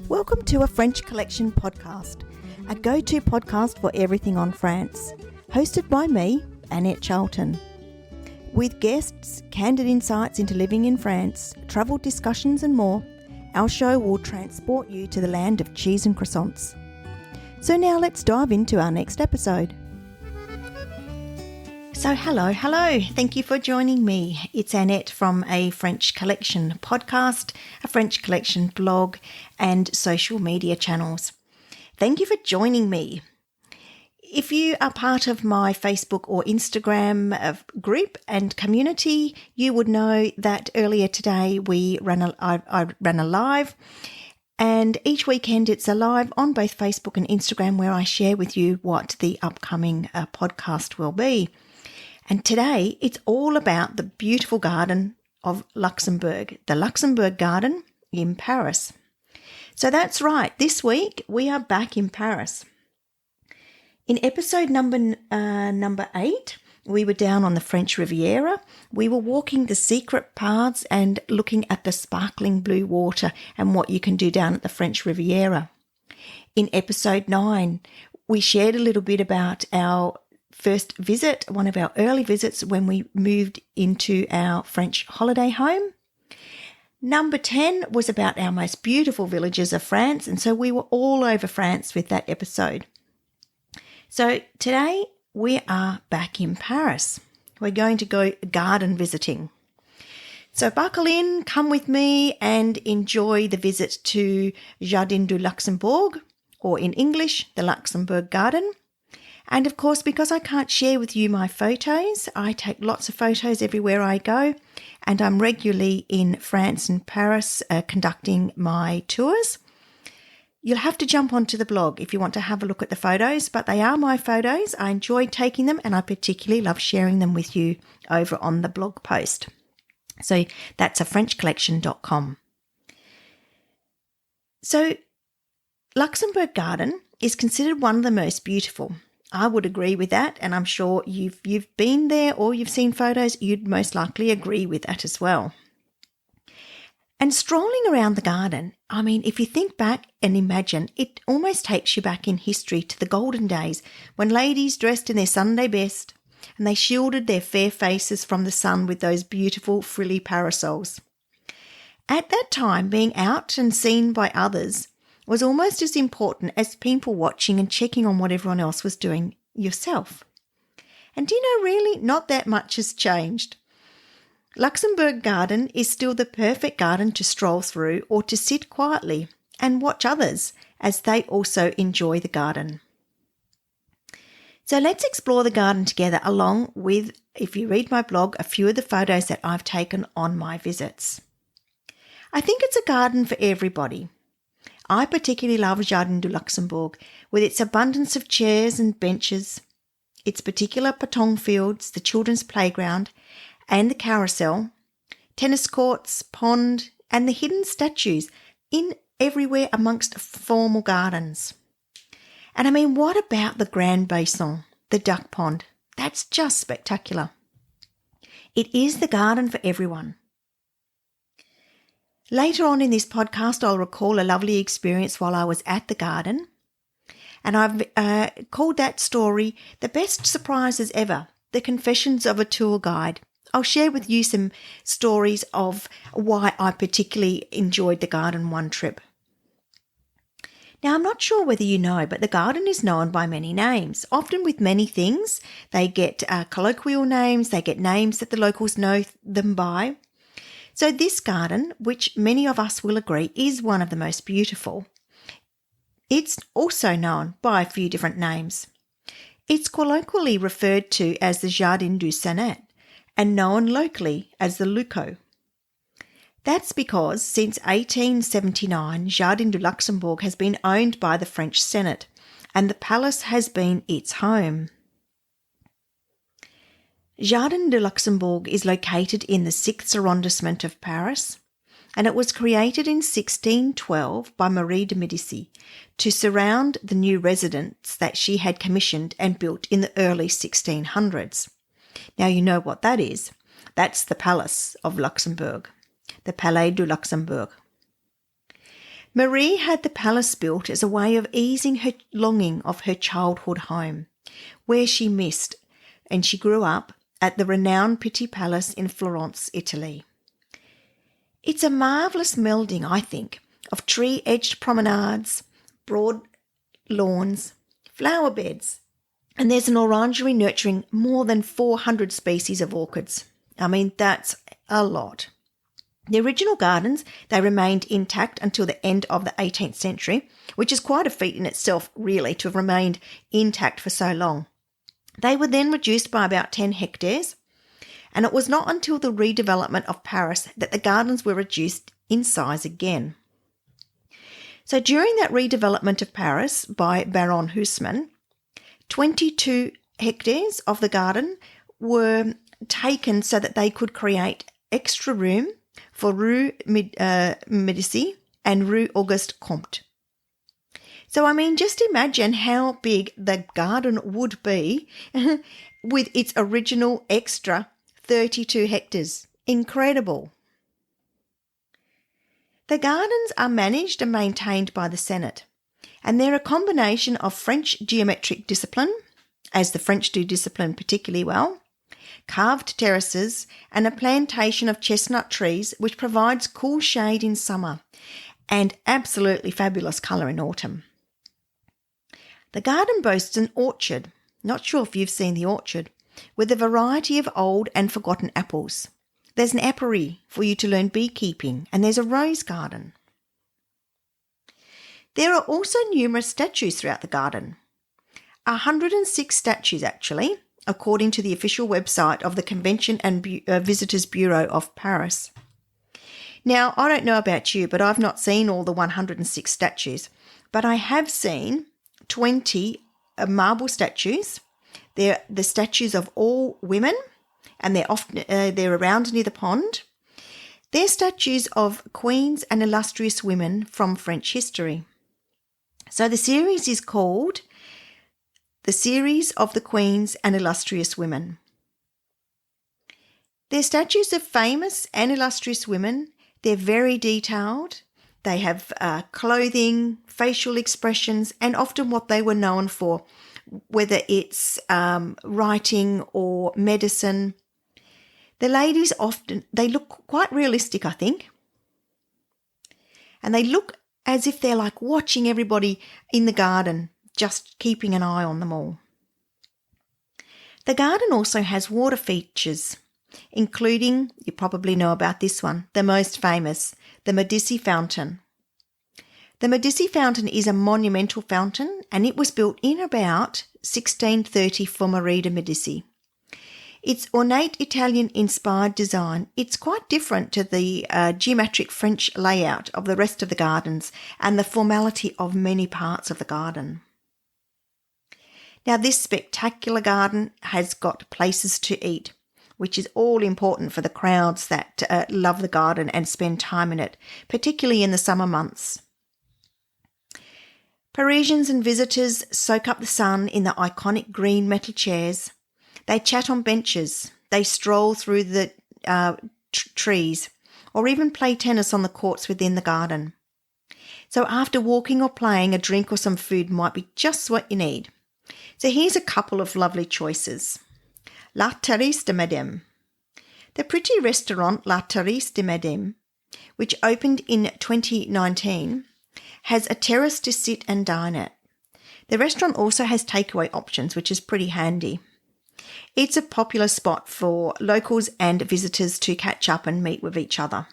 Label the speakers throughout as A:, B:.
A: Welcome to a French Collection podcast, a go-to podcast for everything on France, hosted by me, Annette Charlton. With guests, candid insights into living in France, travel discussions and more, our show will transport you to the land of cheese and croissants. So now let's dive into our next episode. So hello. Thank you for joining me. It's Annette from a French Collection podcast, a French Collection blog and social media channels. Thank you for joining me. If you are part of my Facebook or Instagram group and community, you would know that earlier today I ran a live, and each weekend it's a live on both Facebook and Instagram where I share with you what the upcoming podcast will be. And today it's all about the beautiful garden of Luxembourg, the Luxembourg Garden in Paris. So that's right, this week we are back in Paris. In episode number 8, we were down on the French Riviera. We were walking the secret paths and looking at the sparkling blue water and what you can do down at the French Riviera. In episode 9, we shared a little bit about our first visit, one of our early visits when we moved into our French holiday home. Number 10 was about our most beautiful villages of France, and so we were all over France with that episode. So today we are back in Paris. We're going to go garden visiting. So buckle in, come with me and enjoy the visit to Jardin du Luxembourg, or in English, the Luxembourg Garden. And of course, because I can't share with you my photos, I take lots of photos everywhere I go, and I'm regularly in France and Paris conducting my tours. You'll have to jump onto the blog if you want to have a look at the photos, but they are my photos. I enjoy taking them and I particularly love sharing them with you over on the blog post. So that's a FrenchCollection.com. So Luxembourg Garden is considered one of the most beautiful. I would agree with that, and I'm sure you've been there or you've seen photos, you'd most likely agree with that as well. And strolling around the garden, I mean, if you think back and imagine, it almost takes you back in history to the golden days when ladies dressed in their Sunday best and they shielded their fair faces from the sun with those beautiful frilly parasols. At that time, being out and seen by others was almost as important as people watching and checking on what everyone else was doing yourself. And do you know, really, not that much has changed. Luxembourg Garden is still the perfect garden to stroll through or to sit quietly and watch others as they also enjoy the garden. So let's explore the garden together along with, if you read my blog, a few of the photos that I've taken on my visits. I think it's a garden for everybody. I particularly love Jardin du Luxembourg with its abundance of chairs and benches, its particular pétanque fields, the children's playground and the carousel, tennis courts, pond and the hidden statues in everywhere amongst formal gardens. And I mean, what about the Grand Bassin, the duck pond? That's just spectacular. It is the garden for everyone. Later on in this podcast, I'll recall a lovely experience while I was at the garden. And I've called that story The Best Surprises Ever, The Confessions of a Tour Guide. I'll share with you some stories of why I particularly enjoyed the garden one trip. Now, I'm not sure whether you know, but the garden is known by many names, often with many things. They get colloquial names, they get names that the locals know them by. So this garden, which many of us will agree is one of the most beautiful, it's also known by a few different names. It's colloquially referred to as the Jardin du Luxembourg and known locally as the Luco. That's because since 1879, Jardin du Luxembourg has been owned by the French Senate and the palace has been its home. Jardin du Luxembourg is located in the 6th arrondissement of Paris, and it was created in 1612 by Marie de Medici to surround the new residence that she had commissioned and built in the early 1600s. Now you know what that is. That's the Palace of Luxembourg, the Palais du Luxembourg. Marie had the palace built as a way of easing her longing of her childhood home, where she missed, and she grew up at the renowned Pitti Palace in Florence, Italy. It's a marvellous melding, I think, of tree-edged promenades, broad lawns, flower beds, and there's an orangery nurturing more than 400 species of orchids. I mean, that's a lot. The original gardens, they remained intact until the end of the 18th century, which is quite a feat in itself, really, to have remained intact for so long. They were then reduced by about 10 hectares, and it was not until the redevelopment of Paris that the gardens were reduced in size again. So during that redevelopment of Paris by Baron Haussmann, 22 hectares of the garden were taken so that they could create extra room for Rue Médicis and Rue Auguste Comte. So, I mean, just imagine how big the garden would be with its original extra 32 hectares. Incredible. The gardens are managed and maintained by the Senate, and they're a combination of French geometric discipline, as the French do discipline particularly well, carved terraces, and a plantation of chestnut trees which provides cool shade in summer and absolutely fabulous colour in autumn. The garden boasts an orchard, not sure if you've seen the orchard, with a variety of old and forgotten apples. There's an apiary for you to learn beekeeping, and there's a rose garden. There are also numerous statues throughout the garden. 106 statues actually, according to the official website of the Convention and Visitors Bureau of Paris. Now, I don't know about you, but I've not seen all the 106 statues, but I have seen 20 marble statues. They're the statues of all women, and they're around near the pond. They're statues of queens and illustrious women from French history. So the series is called The Series of the Queens and Illustrious Women. They're statues of famous and illustrious women. They're very detailed. They have clothing, facial expressions, and often what they were known for, whether it's writing or medicine. The ladies they look quite realistic, I think. And they look as if they're like watching everybody in the garden, just keeping an eye on them all. The garden also has water features, including, you probably know about this one, the most famous, the Medici Fountain. The Medici Fountain is a monumental fountain, and it was built in about 1630 for Marie de Medici. Its ornate Italian-inspired design, it's quite different to the geometric French layout of the rest of the gardens and the formality of many parts of the garden. Now, this spectacular garden has got places to eat, which is all important for the crowds that love the garden and spend time in it, particularly in the summer months. Parisians and visitors soak up the sun in the iconic green metal chairs. They chat on benches, they stroll through the trees, or even play tennis on the courts within the garden. So after walking or playing, a drink or some food might be just what you need. So here's a couple of lovely choices. La Terrasse de Madame. The pretty restaurant La Terrasse de Madame, which opened in 2019, has a terrace to sit and dine at. The restaurant also has takeaway options, which is pretty handy. It's a popular spot for locals and visitors to catch up and meet with each other.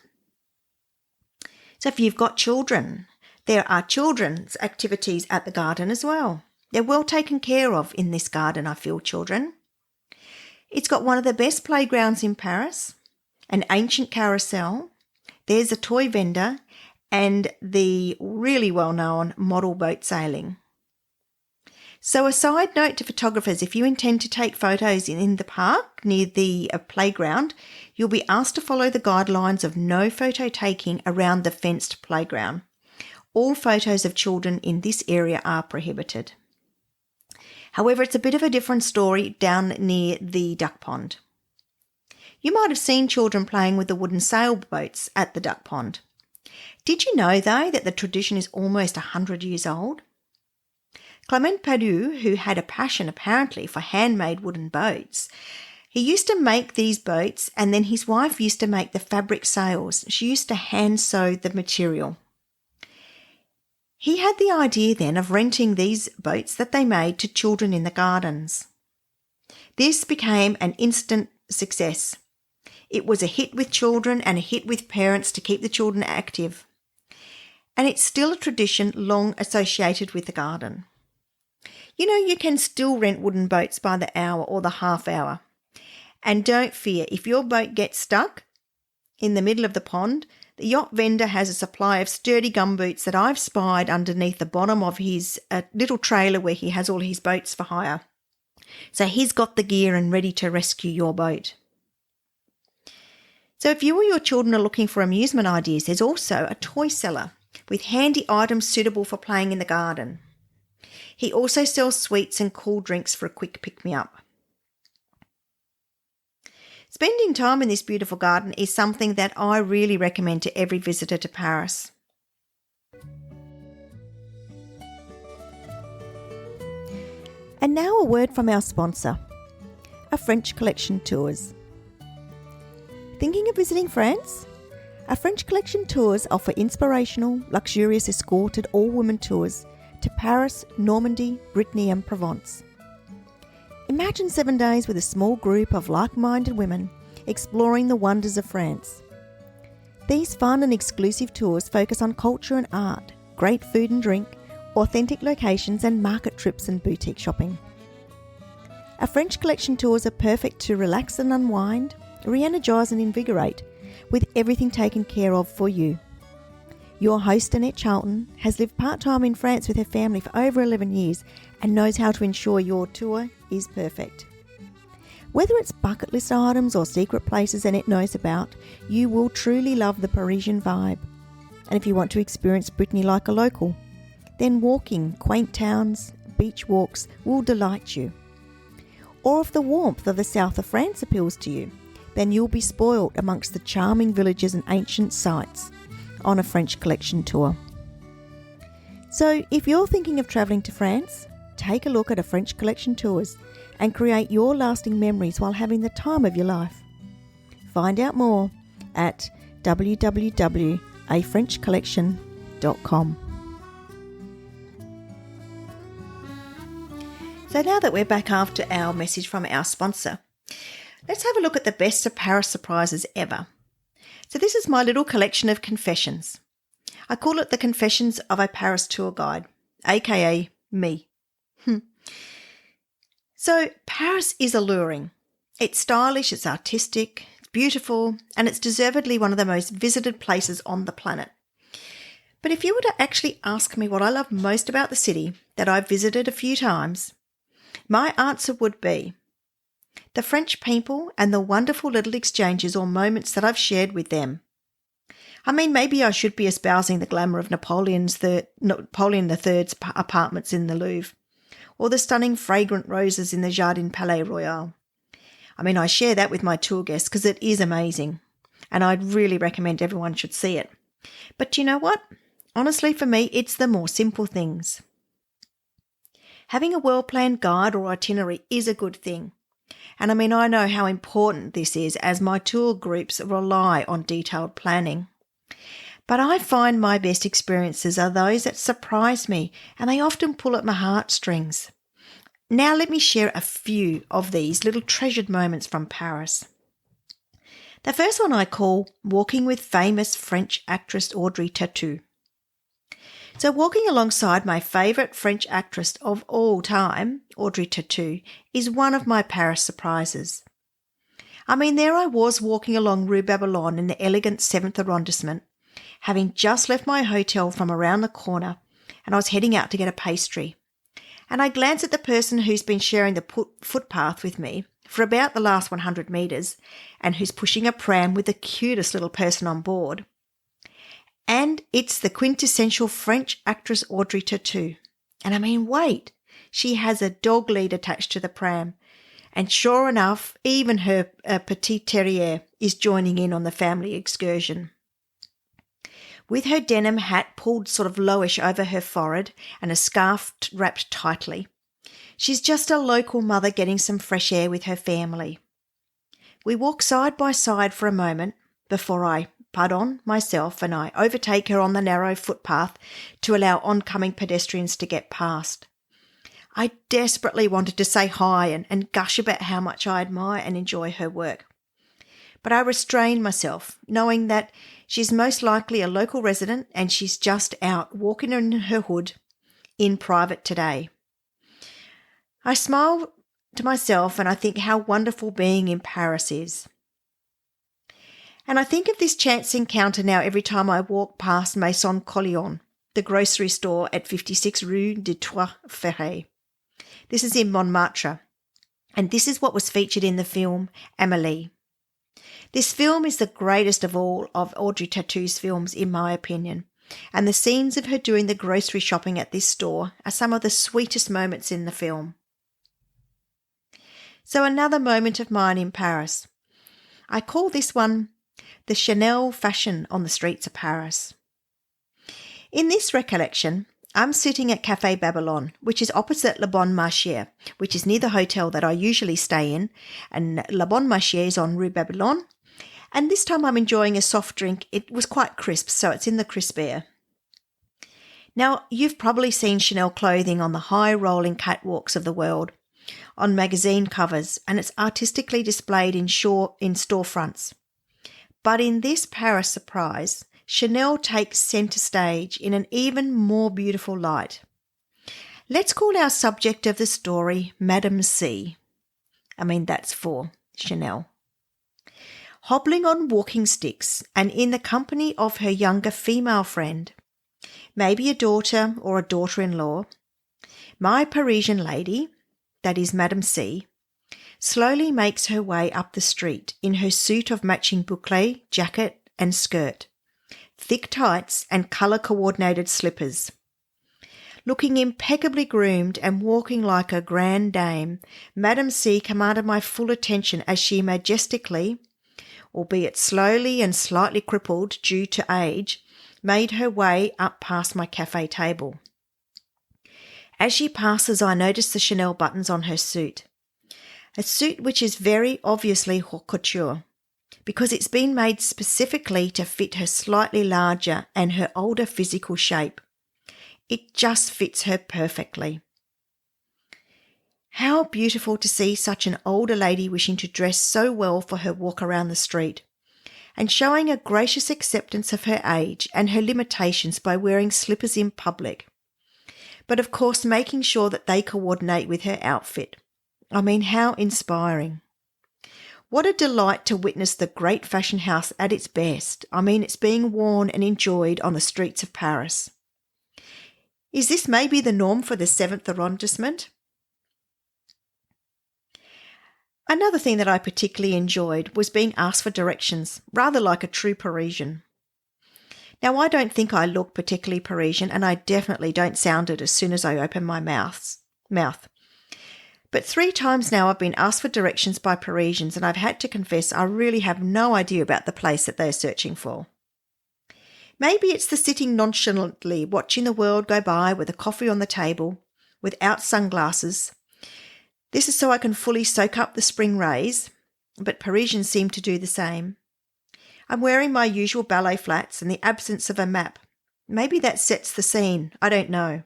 A: So if you've got children, there are children's activities at the garden as well. They're well taken care of in this garden, I feel, children. It's got one of the best playgrounds in Paris, an ancient carousel, there's a toy vendor, and the really well-known model boat sailing. So a side note to photographers, if you intend to take photos in the park near the playground, you'll be asked to follow the guidelines of no photo taking around the fenced playground. All photos of children in this area are prohibited. However, it's a bit of a different story down near the duck pond. You might have seen children playing with the wooden sailboats at the duck pond. Did you know, though, that the tradition is almost 100 years old? Clement Padu, who had a passion apparently for handmade wooden boats, he used to make these boats, and then his wife used to make the fabric sails. She used to hand sew the material. He had the idea then of renting these boats that they made to children in the gardens. This became an instant success. It was a hit with children and a hit with parents to keep the children active. And it's still a tradition long associated with the garden. You know, you can still rent wooden boats by the hour or the half hour. And don't fear, if your boat gets stuck in the middle of the pond, the yacht vendor has a supply of sturdy gumboots that I've spied underneath the bottom of his little trailer where he has all his boats for hire. So he's got the gear and ready to rescue your boat. So if you or your children are looking for amusement ideas, there's also a toy seller with handy items suitable for playing in the garden. He also sells sweets and cool drinks for a quick pick-me-up. Spending time in this beautiful garden is something that I really recommend to every visitor to Paris. And now a word from our sponsor, A French Collection Tours. Thinking of visiting France? A French Collection Tours offer inspirational, luxurious escorted all-women tours to Paris, Normandy, Brittany and Provence. Imagine 7 days with a small group of like-minded women exploring the wonders of France. These fun and exclusive tours focus on culture and art, great food and drink, authentic locations and market trips and boutique shopping. A French Collection Tours are perfect to relax and unwind, re-energise and invigorate, with everything taken care of for you. Your host, Annette Charlton, has lived part-time in France with her family for over 11 years and knows how to ensure your tour is perfect. Whether it's bucket list items or secret places Annette knows about, you will truly love the Parisian vibe. And if you want to experience Brittany like a local, then walking quaint towns, beach walks will delight you. Or if the warmth of the south of France appeals to you, then you'll be spoilt amongst the charming villages and ancient sites on a French Collection tour. So if you're thinking of travelling to France, take a look at a French Collection Tours and create your lasting memories while having the time of your life. Find out more at www.afrenchcollection.com. So now that we're back after our message from our sponsor, let's have a look at the best of Paris surprises ever. So this is my little collection of confessions. I call it the Confessions of a Paris Tour Guide, aka me. So Paris is alluring. It's stylish, it's artistic, it's beautiful, and it's deservedly one of the most visited places on the planet. But if you were to actually ask me what I love most about the city that I've visited a few times, my answer would be the French people and the wonderful little exchanges or moments that I've shared with them. I mean, maybe I should be espousing the glamour of Napoleon III's apartments in the Louvre, or the stunning fragrant roses in the Jardin Palais Royal. I mean, I share that with my tour guests because it is amazing, and I'd really recommend everyone should see it. But you know what? Honestly, for me, it's the more simple things. Having a well-planned guide or itinerary is a good thing. And I mean, I know how important this is as my tour groups rely on detailed planning. But I find my best experiences are those that surprise me, and they often pull at my heartstrings. Now let me share a few of these little treasured moments from Paris. The first one I call walking with famous French actress Audrey Tautou. So walking alongside my favourite French actress of all time, Audrey Tautou, is one of my Paris surprises. I mean, there I was walking along Rue Babylone in the elegant 7th arrondissement, having just left my hotel from around the corner, and I was heading out to get a pastry. And I glanced at the person who's been sharing the footpath with me for about the last 100 metres and who's pushing a pram with the cutest little person on board. And it's the quintessential French actress Audrey Tautou. And I mean, wait, she has a dog lead attached to the pram. And sure enough, even her petit terrier is joining in on the family excursion. with her denim hat pulled sort of lowish over her forehead and a scarf wrapped tightly. She's just a local mother getting some fresh air with her family. We walk side by side for a moment before I pardon myself and I overtake her on the narrow footpath to allow oncoming pedestrians to get past. I desperately wanted to say hi and gush about how much I admire and enjoy her work. But I restrained myself, knowing that she's most likely a local resident and she's just out walking in her hood in private today. I smile to myself and I think how wonderful being in Paris is. And I think of this chance encounter now every time I walk past Maison Collion, the grocery store at 56 Rue des Trois Ferrets. This is in Montmartre, and this is what was featured in the film Amélie. This film is the greatest of all of Audrey Tauto's films, in my opinion, and the scenes of her doing the grocery shopping at this store are some of the sweetest moments in the film. So another moment of mine in Paris. I call this one the Chanel fashion on the streets of Paris. In this recollection, I'm sitting at Café Babylone, which is opposite Le Bon Marché, which is near the hotel that I usually stay in, and Le Bon Marché is on Rue Babylone. And this time I'm enjoying a soft drink. It was quite crisp, so it's in the crisp air. Now, you've probably seen Chanel clothing on the high-rolling catwalks of the world, on magazine covers, and it's artistically displayed in storefronts. But in this Paris surprise, Chanel takes centre stage in an even more beautiful light. Let's call our subject of the story Madame C. That's for Chanel. Hobbling on walking sticks and in the company of her younger female friend, maybe a daughter or a daughter-in-law, my Parisian lady, that is Madame C, slowly makes her way up the street in her suit of matching boucle, jacket and skirt, thick tights and colour-coordinated slippers. Looking impeccably groomed and walking like a grande dame, Madame C commanded my full attention as she majestically, albeit slowly and slightly crippled due to age, made her way up past my cafe table. As she passes, I notice the Chanel buttons on her suit. A suit which is very obviously haute couture, because it's been made specifically to fit her slightly larger and her older physical shape. It just fits her perfectly. How beautiful to see such an older lady wishing to dress so well for her walk around the street, and showing a gracious acceptance of her age and her limitations by wearing slippers in public. But of course making sure that they coordinate with her outfit. How inspiring. What a delight to witness the great fashion house at its best. It's being worn and enjoyed on the streets of Paris. Is this maybe the norm for the 7th arrondissement? Another thing that I particularly enjoyed was being asked for directions, rather like a true Parisian. Now, I don't think I look particularly Parisian, and I definitely don't sound it as soon as I open my mouth. But 3 times now I've been asked for directions by Parisians, and I've had to confess I really have no idea about the place that they're searching for. Maybe it's the sitting nonchalantly, watching the world go by with a coffee on the table, without sunglasses. This is so I can fully soak up the spring rays, but Parisians seem to do the same. I'm wearing my usual ballet flats and the absence of a map. Maybe that sets the scene, I don't know.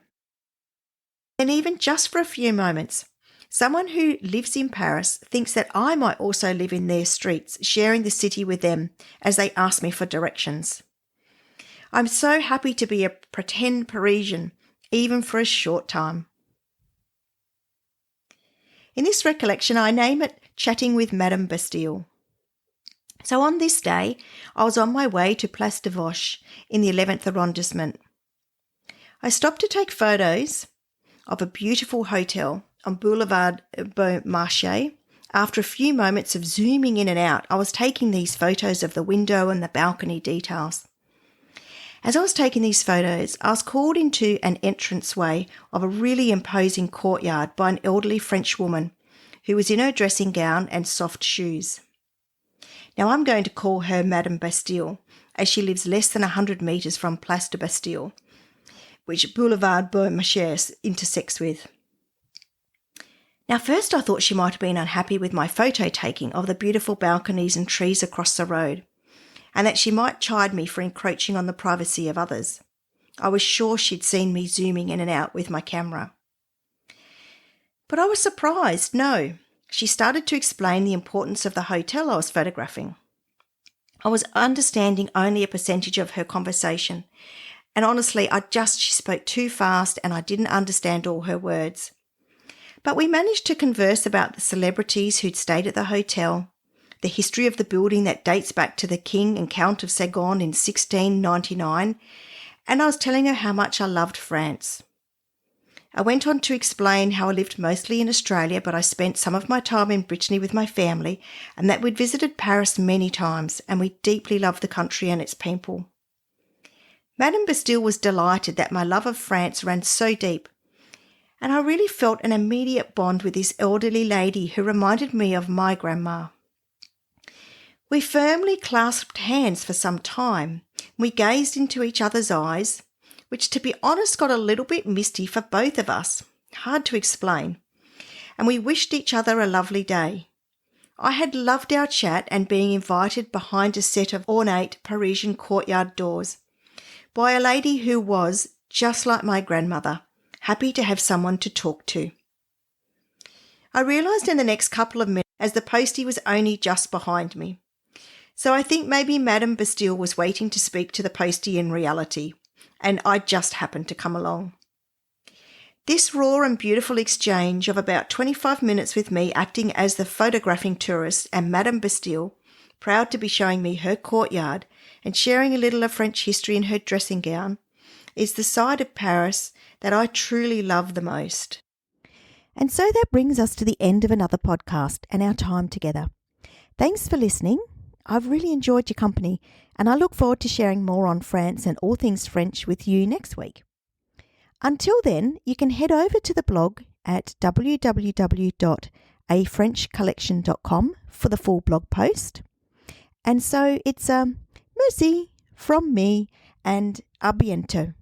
A: And even just for a few moments, someone who lives in Paris thinks that I might also live in their streets, sharing the city with them as they ask me for directions. I'm so happy to be a pretend Parisian, even for a short time. In this recollection, I name it Chatting with Madame Bastille. So on this day, I was on my way to Place de Vauche in the 11th arrondissement. I stopped to take photos of a beautiful hotel on Boulevard Beaumarchais. After a few moments of zooming in and out, I was taking these photos of the window and the balcony details. As I was taking these photos, I was called into an entranceway of a really imposing courtyard by an elderly French woman who was in her dressing gown and soft shoes. Now I'm going to call her Madame Bastille, as she lives less than 100 metres from Place de Bastille, which Boulevard Beaumarchais intersects with. Now first I thought she might have been unhappy with my photo taking of the beautiful balconies and trees across the road, and that she might chide me for encroaching on the privacy of others. I was sure she'd seen me zooming in and out with my camera. But I was surprised. No, she started to explain the importance of the hotel I was photographing. I was understanding only a percentage of her conversation, and honestly, she spoke too fast and I didn't understand all her words. But we managed to converse about the celebrities who'd stayed at the hotel, the history of the building that dates back to the King and Count of Saigon in 1699, and I was telling her how much I loved France. I went on to explain how I lived mostly in Australia, but I spent some of my time in Brittany with my family, and that we'd visited Paris many times, and we deeply loved the country and its people. Madame Bastille was delighted that my love of France ran so deep, and I really felt an immediate bond with this elderly lady who reminded me of my grandma. We firmly clasped hands for some time. We gazed into each other's eyes, which to be honest got a little bit misty for both of us, hard to explain, and we wished each other a lovely day. I had loved our chat and being invited behind a set of ornate Parisian courtyard doors by a lady who was, just like my grandmother, happy to have someone to talk to. I realised in the next couple of minutes as the postie was only just behind me. So I think maybe Madame Bastille was waiting to speak to the postie in reality, and I just happened to come along. This raw and beautiful exchange of about 25 minutes with me acting as the photographing tourist and Madame Bastille, proud to be showing me her courtyard and sharing a little of French history in her dressing gown, is the side of Paris that I truly love the most. And so that brings us to the end of another podcast and our time together. Thanks for listening. I've really enjoyed your company, and I look forward to sharing more on France and all things French with you next week. Until then, you can head over to the blog at www.afrenchcollection.com for the full blog post. And so it's merci from me and à bientôt.